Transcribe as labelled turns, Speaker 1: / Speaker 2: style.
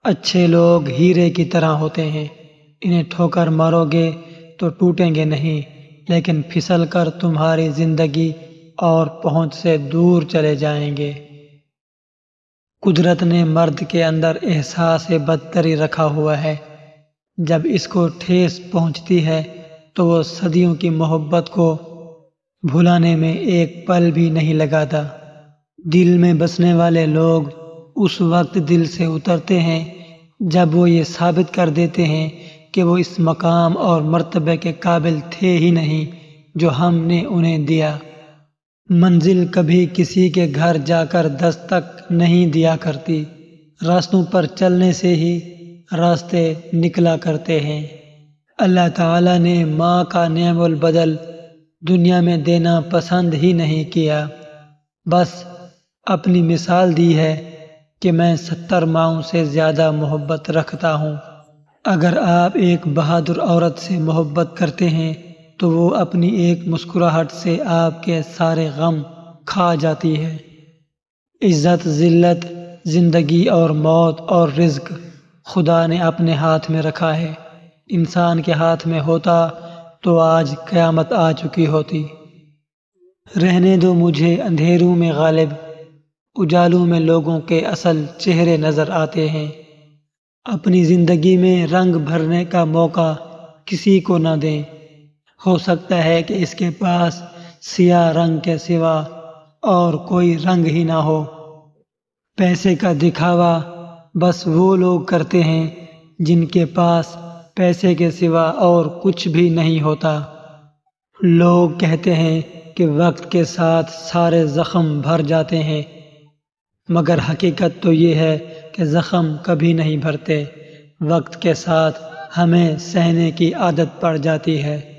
Speaker 1: اچھے لوگ ہیرے کی طرح ہوتے ہیں، انہیں ٹھوکر مارو گے تو ٹوٹیں گے نہیں، لیکن پھسل کر تمہاری زندگی اور پہنچ سے دور چلے جائیں گے۔ قدرت نے مرد کے اندر احساس بدتری رکھا ہوا ہے، جب اس کو ٹھیس پہنچتی ہے تو وہ صدیوں کی محبت کو بھلانے میں ایک پل بھی نہیں لگاتا۔ دل میں بسنے والے لوگ اس وقت دل سے اترتے ہیں جب وہ یہ ثابت کر دیتے ہیں کہ وہ اس مقام اور مرتبے کے قابل تھے ہی نہیں جو ہم نے انہیں دیا۔ منزل کبھی کسی کے گھر جا کر دستک نہیں دیا کرتی، راستوں پر چلنے سے ہی راستے نکلا کرتے ہیں۔ اللہ تعالیٰ نے ماں کا نعم البدل دنیا میں دینا پسند ہی نہیں کیا، بس اپنی مثال دی ہے کہ میں 70 ماؤں سے زیادہ محبت رکھتا ہوں۔ اگر آپ ایک بہادر عورت سے محبت کرتے ہیں تو وہ اپنی ایک مسکراہٹ سے آپ کے سارے غم کھا جاتی ہے۔ عزت، ذلت، زندگی اور موت اور رزق خدا نے اپنے ہاتھ میں رکھا ہے۔ انسان کے ہاتھ میں ہوتا تو آج قیامت آ چکی ہوتی۔ رہنے دو مجھے اندھیروں میں غالب، اجالوں میں لوگوں کے اصل چہرے نظر آتے ہیں۔ اپنی زندگی میں رنگ بھرنے کا موقع کسی کو نہ دیں، ہو سکتا ہے کہ اس کے پاس سیاہ رنگ کے سوا اور کوئی رنگ ہی نہ ہو۔ پیسے کا دکھاوا بس وہ لوگ کرتے ہیں جن کے پاس پیسے کے سوا اور کچھ بھی نہیں ہوتا۔ لوگ کہتے ہیں کہ وقت کے ساتھ سارے زخم بھر جاتے ہیں، مگر حقیقت تو یہ ہے کہ زخم کبھی نہیں بھرتے، وقت کے ساتھ ہمیں سہنے کی عادت پڑ جاتی ہے۔